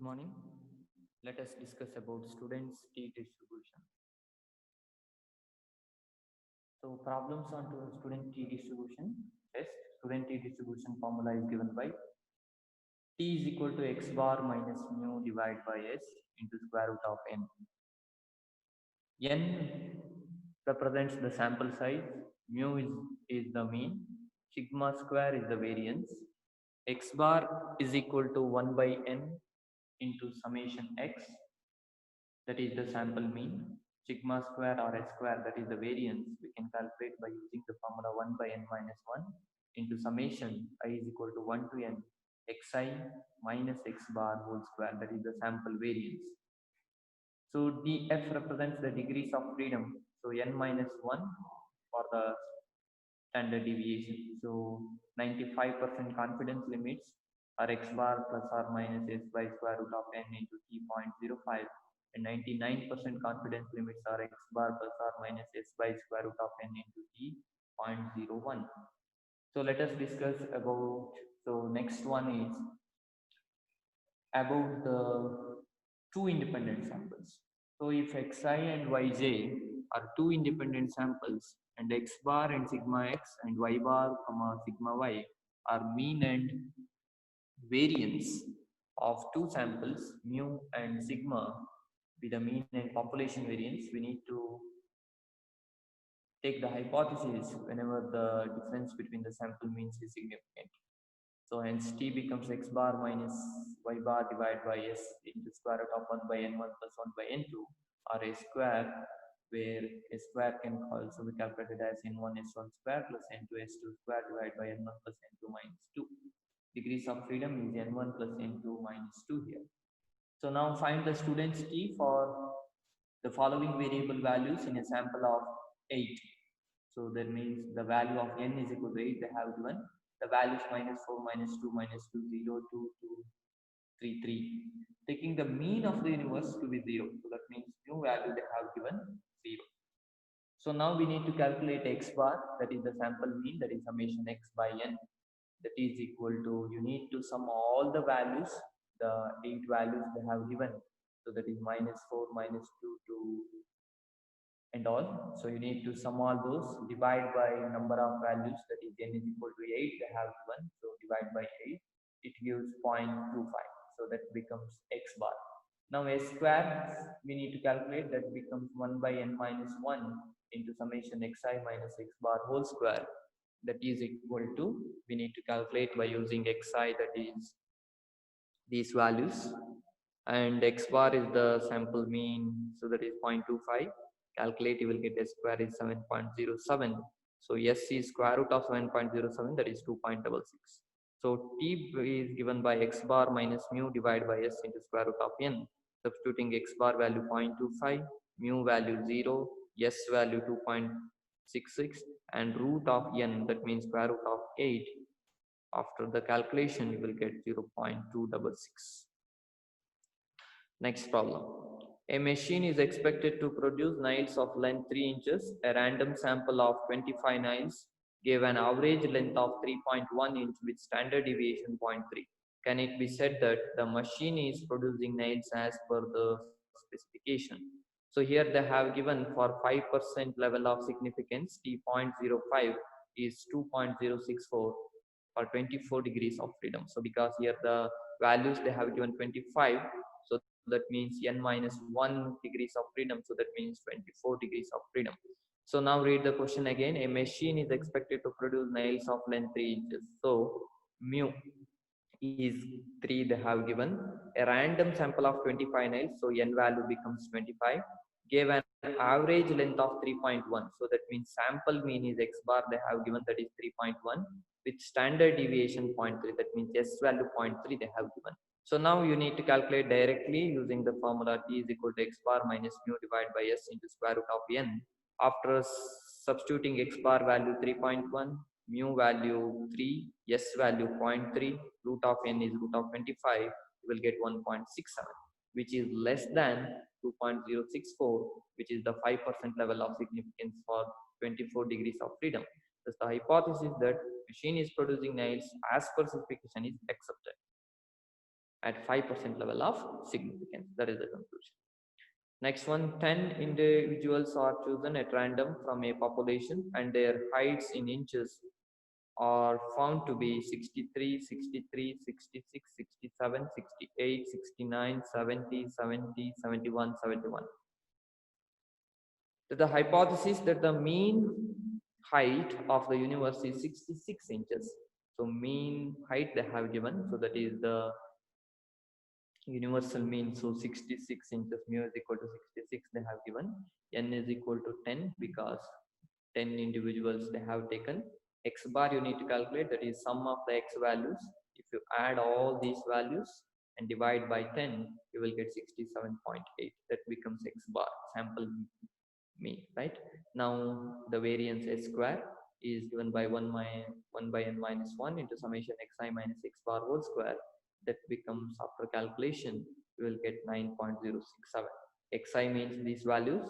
morning. Let us discuss about students' T distribution. So problems on to student T distribution. Test student T distribution formula is given by T is equal to x bar minus mu divided by s into square root of n. N represents the sample size, mu is the mean, sigma square is the variance, x bar is equal to 1 by n into summation x, that is the sample mean, sigma square or s square, that is the variance, we can calculate by using the formula 1 by n minus 1 into summation I is equal to 1 to n xi minus x bar whole square, that is the sample variance. So df represents the degrees of freedom, so n minus 1 for the standard deviation. So 95% confidence limits are x bar plus or minus s by square root of n into t 0.05, and 99% confidence limits are x bar plus or minus s by square root of n into t 0.01. So let us discuss about, so next one is about the two independent samples. So if xi and yj are two independent samples and x bar and sigma x and y bar comma sigma y are mean and variance of two samples mu and sigma be the mean and population variance, we need to take the hypothesis whenever the difference between the sample means is significant. So hence t becomes x bar minus y bar divided by s into square root of 1 by n1 plus 1 by n2, or a square, where a square can also be calculated as n1 s1 square plus n2 s2 square divided by n1 plus n2 minus 2. Degrees of freedom is n1 plus n2 minus 2 here. So now find the student's t for the following variable values in a sample of 8. So that means the value of n is equal to 8 they have given. The values minus 4, minus 2, minus 2, 0, 2, 2, 3, 3. Taking the mean of the universe to be 0. So that means new value they have given 0. So now we need to calculate x bar, that is the sample mean, that is summation x by n, that is equal to, you need to sum all the values, the 8 values they have given. So that is minus 4, minus 2 to and all. So you need to sum all those, divide by number of values, that is n is equal to 8 they have given. So divide by 8, it gives 0.25. So that becomes x bar. Now a square we need to calculate, that becomes 1 by n minus 1 into summation xi minus x bar whole square, that is equal to, we need to calculate by using xi, that is these values, and x bar is the sample mean, so that is 0.25. Calculate, you will get s square is 7.07. So s is square root of 7.07, that is 2.66. So t is given by x bar minus mu divided by s into square root of n. Substituting x bar value 0.25, mu value 0, s value 2.66, and root of n, that means square root of 8. After the calculation, you will get 0.266. Next problem. A machine is expected to produce nails of length 3 inches. A random sample of 25 nails gave an average length of 3.1 inch with standard deviation 0.3. Can it be said that the machine is producing nails as per the specification? So here they have given for 5% level of significance, T.05 is 2.064 or 24 degrees of freedom. So because here the values they have given 25, so that means n minus 1 degrees of freedom, so that means 24 degrees of freedom. So now read the question again. A machine is expected to produce nails of length 3 inches. So mu is 3 they have given. A random sample of 25 nails, so n value becomes 25. Gave an average length of 3.1, so that means sample mean is x bar they have given, that is 3.1, with standard deviation 0.3, that means s value 0.3 they have given. So now you need to calculate directly using the formula t is equal to x bar minus mu divided by s into square root of n. After substituting x bar value 3.1, mu value 3, s value 0.3, root of n is root of 25, you will get 1.67, which is less than 2.064, which is the 5% level of significance for 24 degrees of freedom. Thus the hypothesis that machine is producing nails as per specification is accepted. at 5% level of significance. That is the conclusion. Next one, 10 individuals are chosen at random from a population and their heights in inches are found to be 63, 63, 66, 67, 68, 69, 70, 70, 71, 71. The hypothesis that the mean height of the universe is 66 inches. So mean height they have given, so that is the universal mean. So 66 inches, mu is equal to 66 they have given. N is equal to 10 because 10 individuals they have taken. X bar you need to calculate, that is sum of the x values. If you add all these values and divide by 10, you will get 67.8. That becomes x bar, sample mean, right? Now the variance s square is given by 1 by n minus 1 into summation xi minus x bar whole square. That becomes, after calculation, you will get 9.067. Xi means these values,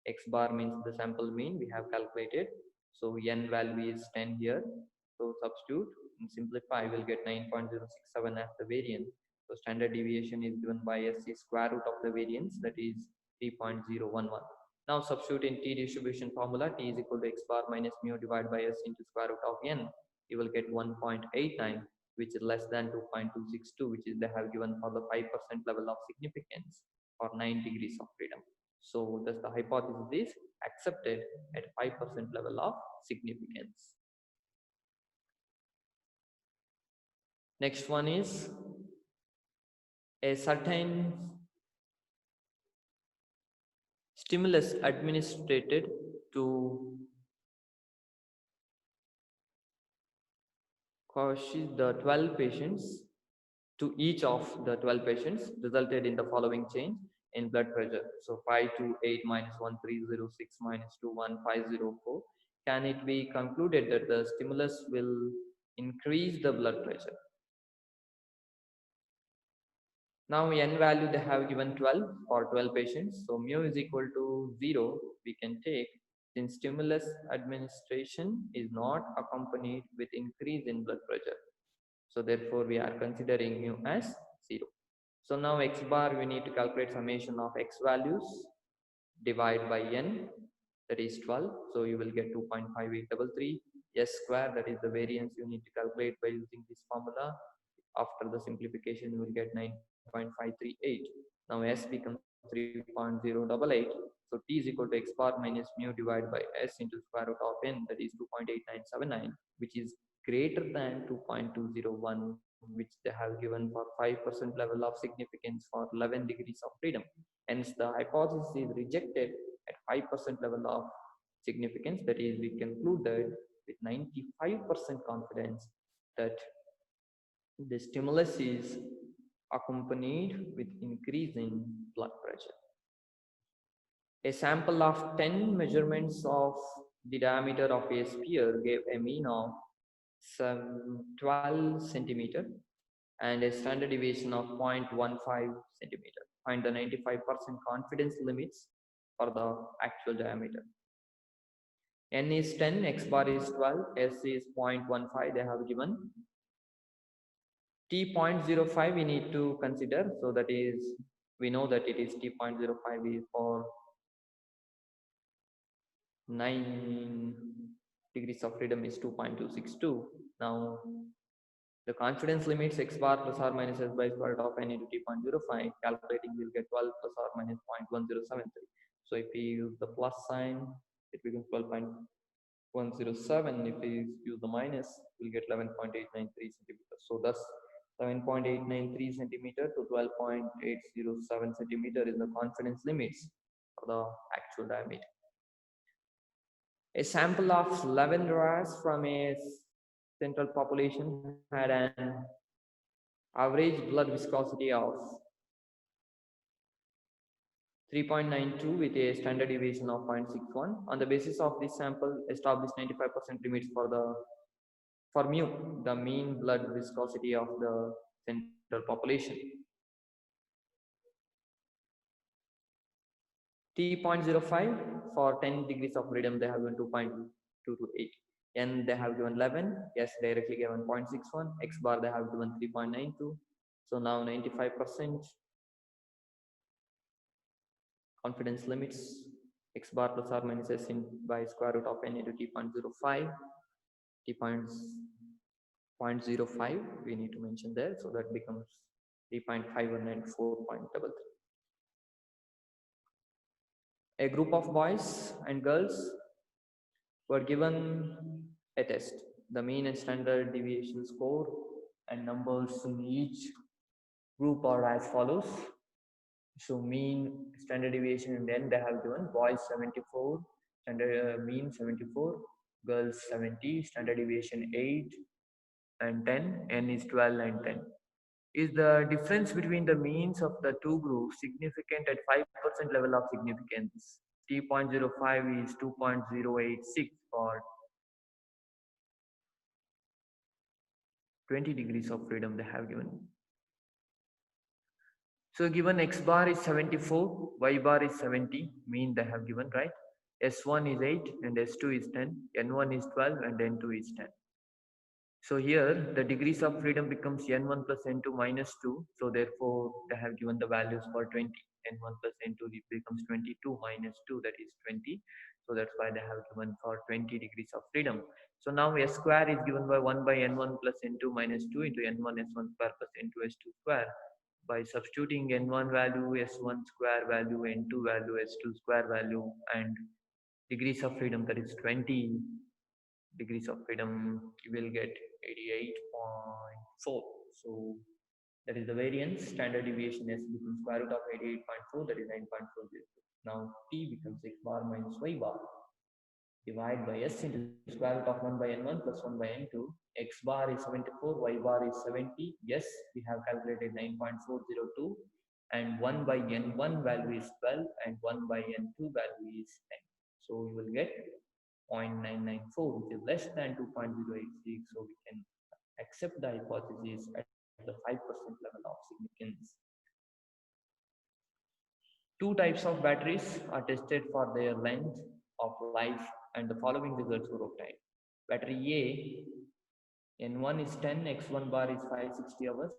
x bar means the sample mean we have calculated. So n value is 10 here. So substitute and simplify, will get 9.067 as the variance. So standard deviation is given by s is square root of the variance, that is 3.011. Now substitute in t distribution formula, t is equal to x bar minus mu divided by s into square root of n. You will get 1.89, which is less than 2.262, which is they have given for the 5% level of significance or 9 degrees of freedom. So thus the hypothesis is accepted at 5% level of significance. Next one is a certain stimulus administered to the 12 patients, to each of the 12 patients resulted in the following change in blood pressure. So 528 minus 1306 minus 21504. Can it be concluded that the stimulus will increase the blood pressure? Now n value they have given 12 for 12 patients. So mu is equal to 0. We can take, since stimulus administration is not accompanied with increase in blood pressure. So therefore we are considering mu as 0. So now x bar we need to calculate summation of x values, divide by n, that is 12. So you will get 2.5833. S square, that is the variance you need to calculate by using this formula. After the simplification you will get 9.538. Now s becomes 3.088. So t is equal to x bar minus mu divided by s into square root of n, that is 2.8979, which is greater than 2.201, which they have given for 5% level of significance for 11 degrees of freedom. Hence the hypothesis is rejected at 5% level of significance. That is, we concluded with 95% confidence that the stimulus is accompanied with increase in blood pressure. A sample of 10 measurements of the diameter of a sphere gave a mean of some 12 centimeter and a standard deviation of 0.15 centimeter. Find the 95% confidence limits for the actual diameter. N is 10, x bar is 12, s is 0.15 they have given. T 0.05 we need to consider, so that is, we know that it is T 0.05 is for 9 degrees of freedom is 2.262. Now the confidence limits x bar plus or minus s by square root of n into T 0.05, calculating we'll get 12 plus or minus 0.1073. So if we use the plus sign, it becomes 12.107. If we use the minus, we'll get 11.893 centimeters. So thus 7.893 centimeter to 12.807 centimeter is the confidence limits for the actual diameter. A sample of 11 rats from a central population had an average blood viscosity of 3.92 with a standard deviation of 0.61. On the basis of this sample, establish 95% limits for mu, the mean blood viscosity of the central population. T 0.05 for 10 degrees of freedom, they have given 2.228. N they have given 11, S directly given 0.61, X bar they have given 3.92, So now 95% confidence limits, x bar plus or minus s in by square root of n into t.05, t.05 we need to mention there, so that becomes 3.51 and 4.33. A group of boys and girls were given a test. The mean and standard deviation score and numbers in each group are as follows. So mean, standard deviation, and then they have given boys 74, standard mean 74, girls 70, standard deviation 8 and 10, n is 12 and 10. Is the difference between the means of the two groups significant at 5% level of significance? T.05 is 2.086 for 20 degrees of freedom they have given. So given x bar is 74, y bar is 70, mean they have given, right? S1 is 8 and S2 is 10, N1 is 12 and N2 is 10. So here the degrees of freedom becomes N1 plus N2 minus 2. So therefore they have given the values for 20. N1 plus N2 it becomes 22 minus 2, that is 20. So that's why they have given for 20 degrees of freedom. So now S square is given by 1 by N1 plus N2 minus 2 into N1 S1 square plus N2 S2 square. By substituting N1 value, S1 square value, N2 value, S2 square value, and degrees of freedom, that is 20 degrees of freedom, you will get 88.4. So that is the variance. Standard deviation S becomes square root of 88.4, that is 9.40. Now T becomes x bar minus y bar. Divide by S into square root of 1 by n1 plus 1 by n2. X bar is 74, y bar is 70. Yes, we have calculated 9.402, and 1 by n1 value is 12 and 1 by n2 value is 10. So you will get 0.994, which is less than 2.086. So we can accept the hypothesis at the 5% level of significance. Two types of batteries are tested for their length of life, and the following results were obtained. Battery A, N1 is 10, X1 bar is 560 hours,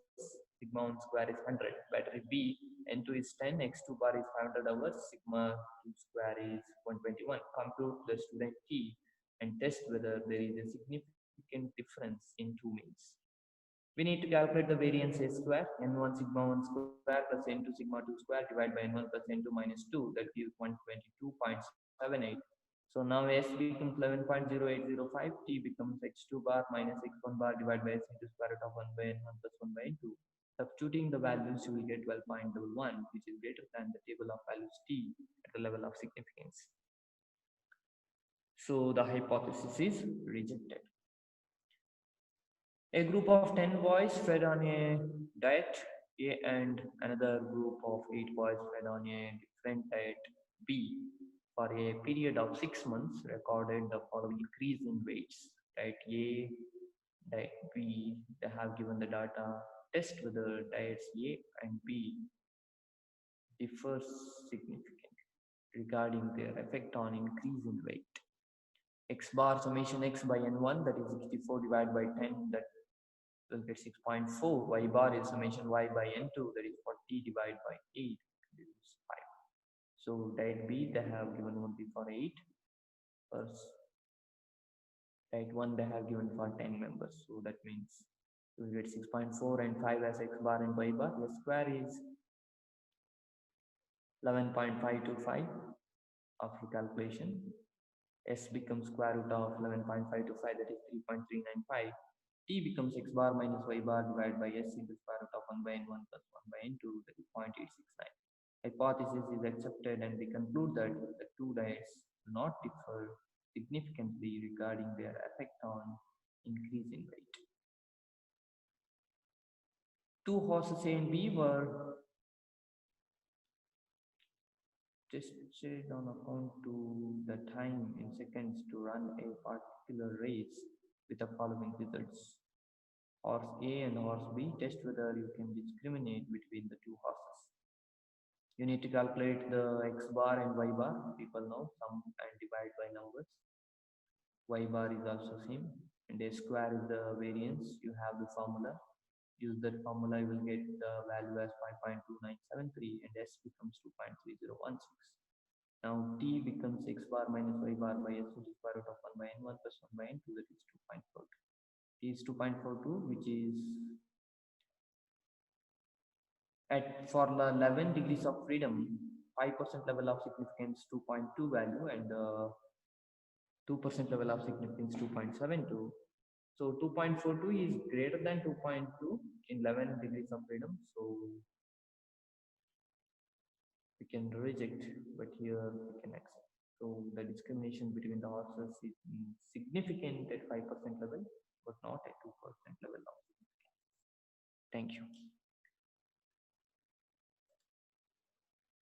sigma 1 square is 100. Battery B, N2 is 10, X2 bar is 500 hours, sigma 2 square is 121. Compute the student T and test whether there is a significant difference in two means. We need to calculate the variance A square, N1 sigma 1 square plus N2 sigma 2 square divided by N1 plus N2 minus 2, that gives 122.78. So now S becomes 11.0805, T becomes x2 bar minus x1 bar divided by S into square root of 1 by N1 plus 1 by N2. Substituting the values, you will get 12.11, which is greater than the table of values T at the level of significance. So the hypothesis is rejected. A group of 10 boys fed on a diet A and another group of 8 boys fed on a different diet B for a period of 6 months recorded the following increase in weights. Diet A, diet B, they have given the data. Test whether diets A and B differ significantly regarding their effect on increase in weight. X bar summation x by n1, that is 64 divided by 10, that will get 6.4. Y bar is summation y by n2, that is 40 divided by 8, this is 5. So diet B they have given only for 8. First diet 1 they have given for 10 members. So that means you will get 6.4 and 5 as x bar and y bar. S square is 11.525 after calculation. S becomes square root of 11.525, that is 3.395. T becomes x bar minus y bar divided by S into square root of 1 by n1 plus 1 by n2, that is 0.869. Hypothesis is accepted, and we conclude that the two diets do not differ significantly regarding their effect on increase in weight. Two horses A and B were tested on account to the time in seconds to run a particular race with the following results. Horse A and horse B, test whether you can discriminate between the two horses. You need to calculate the x bar and y bar. People know, sum and divide by numbers. Y bar is also same, and A square is the variance. You have the formula. use that formula, you will get the value as 5.2973 and S becomes 2.3016. Now T becomes x bar minus y bar by S, which is square root of 1 by n1 plus 1 by n2, that is 2.42. T is 2.42, which is at for the 11 degrees of freedom, 5% level of significance 2.2 value and 2% level of significance 2.72. So 2.42 is greater than 2.2 in 11 degrees of freedom. So we can reject, but here we can accept. So the discrimination between the horses is significant at 5% level, but not at 2% level of significance. Thank you.